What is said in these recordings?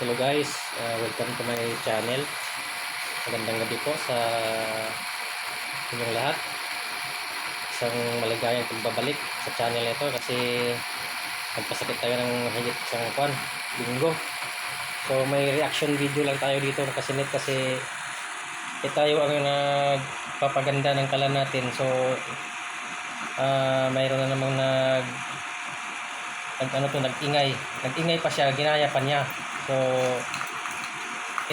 Hello guys, welcome to my channel. Magandang gabi po sa inyong lahat. Isang maligayang pagbabalik sa channel ito kasi nagpasakit tayo ng higit isang linggo. So may reaction video lang tayo dito nakasinit kasi tayo ang nagpapaganda ng kalan natin. So mayroon na namang nag-ingay pa siya, ginaya pa niya. So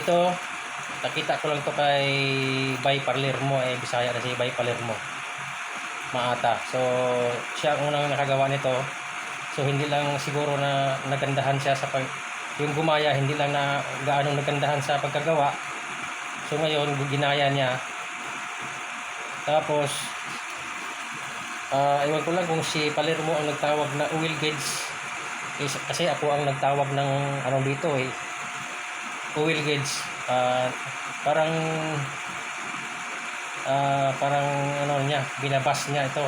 ito nakita ko lang to kay Bay Palermo, Bisaya na si Bay Palermo Maata. So siya ang unang nakagawa nito. So hindi lang siguro na nagandahan siya sa yung gumaya, hindi lang na gaano nagandahan sa pagkagawa. So ngayon ginaya niya. Tapos iwan ko lang kung si Palermo ang nagtawag na oil gauge. Kasi ako ang nagtawag ng dito oil gauge. Parang niya, binabas niya ito.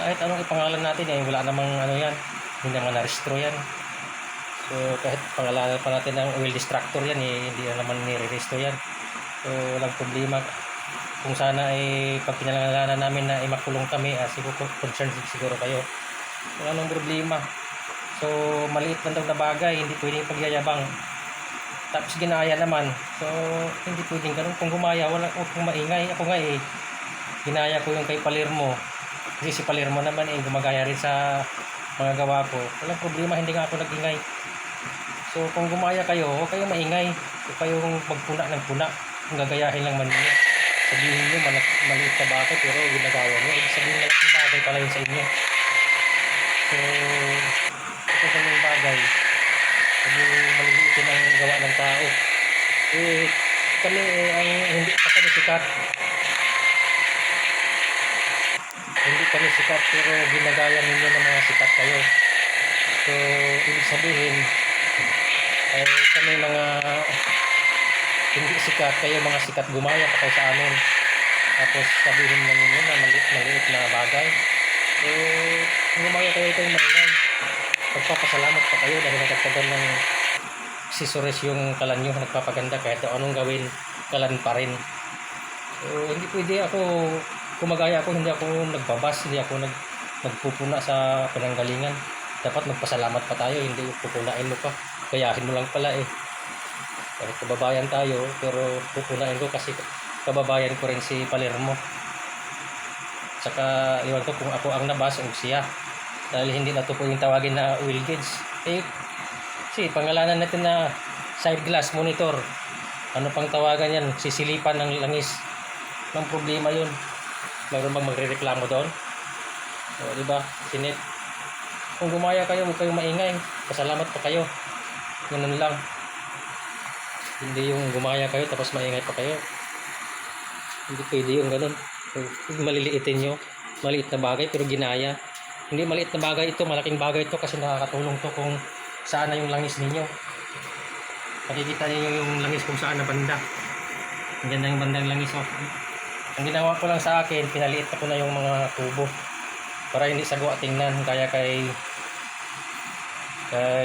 Kahit anong ipangalan natin wala namang yan, hindi naman na-restro yan. So kahit pangalanan pa natin ng oil distractor yan hindi naman nire-restro yan. So walang problema. Kung sana pag pinalalanan namin na makulong kami, siguro concerned siguro kayo. Wala nang problema. So maliit lang daw na bagay, hindi pwedeng pagyayabang. Tapos ginaya naman. So hindi pwedeng ganun. Kung gumaya, huwag kong maingay. Ako nga ginaya ko yung kay Palermo. Kasi si Palermo naman gumagaya rin sa mga gawa ko. Walang problema, hindi nga ako nag-ingay. So kung gumaya kayo, huwag kayong maingay. Huwag kayong magpuna ng puna. Kung gagayahin lang man niyo. Sabihin nyo, maliit na bagay, pero ginagawa nyo. Ibig sabihin malaking bagay pala yun sa inyo. So ito sa mga bagay. Yung maliliitin ang gawa ng tao. Kami ang hindi pa kami sikat. Hindi kami sikat, pero ginagaya ninyo ng mga sikat kayo. So ibig sabihin kami mga hindi sikat, kayo mga sikat, gumaya pa kayo sa amin. Tapos sabihin lang ninyo na maliit na bagay. So gumaya kayo maingay. Pagpapasalamat pa kayo dahil nagtagtagan ng accessories yung kalan nyo, nagpapaganda kahit anong gawin, kalan pa rin. So hindi pwede ako kumagaya ako, hindi ako nagbabas, hindi ako nagpupuna sa pinanggalingan. Dapat magpasalamat pa tayo, hindi pupunain mo pa, gayahin mo lang pala kahit kababayan tayo, pero pupunain ko kasi kababayan ko rin si Palermo. Saka iwan ko kung ako ang nabas o siya, dahil hindi na ito po yung tawagin na oil gauge. Kasi pangalanan natin na side glass monitor, ano pang tawagan yan, sisilipan ng langis. Ang problema yun, mayroon bang magre-reklamo doon? So diba, sinip, kung gumaya kayo, huwag kayong maingay, pasalamat pa kayo, ganun lang. Hindi yung gumaya kayo tapos maingay pa kayo, hindi pwede yung ganun. Maliliitin nyo, maliit na bagay pero ginaya. Hindi maliit na bagay ito, malaking bagay ito kasi nakakatulong to kung saan na yung langis ninyo. Makikita niyo yung langis kung saan na banda. Ang ganda yung bandang langis. Ang ginawa ko lang sa akin, pinaliit ko na yung mga tubo para hindi sagwa tingnan. Kaya kay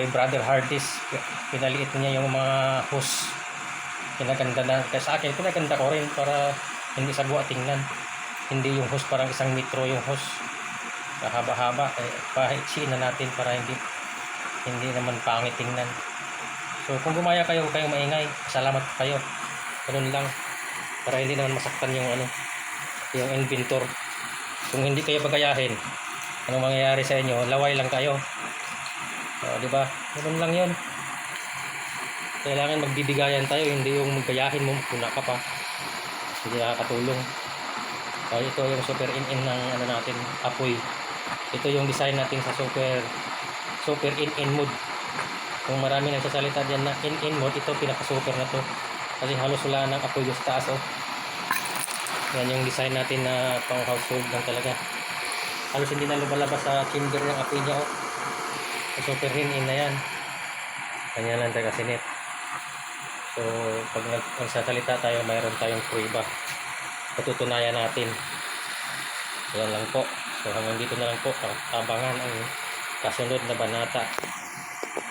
Brother Hardis, pinaliit niya yung mga hose. Pinaganda na. Kaya sa akin, pinaganda ko rin para hindi sagwa tingnan. Hindi yung hose parang 1 metro yung hose. Haba-haba, pahiksiin na natin para hindi naman pangit tingnan. So kung gumaya kayo, huwag kayong maingay, salamat kayo, ganun lang, para hindi naman masaktan yung yung inventor. Kung hindi kayo pagayahin, anong mangyayari sa inyo? Laway lang kayo. Diba? Ganun lang yun. Kailangan magbibigayan tayo, hindi yung magayahin mo, puna ka pa, hindi nakakatulong. Ito yung super in ng natin, apoy. Ito yung design natin sa super in mode. Kung marami nagsasalita dyan na in mode, ito pinaka-super na to. Kasi halos wala ng apoy sa taas. Yan yung design natin na pang household lang talaga. Halos hindi na lumalabas sa chamber ng apoy niya. Super in na yan. Ganyan lang tayo kasinit. So pag nagsasalita tayo, mayroon tayong prueba. Patutunayan natin. Yan lang po. So hanggang dito na lang po. Abangan ang kasunod na banata.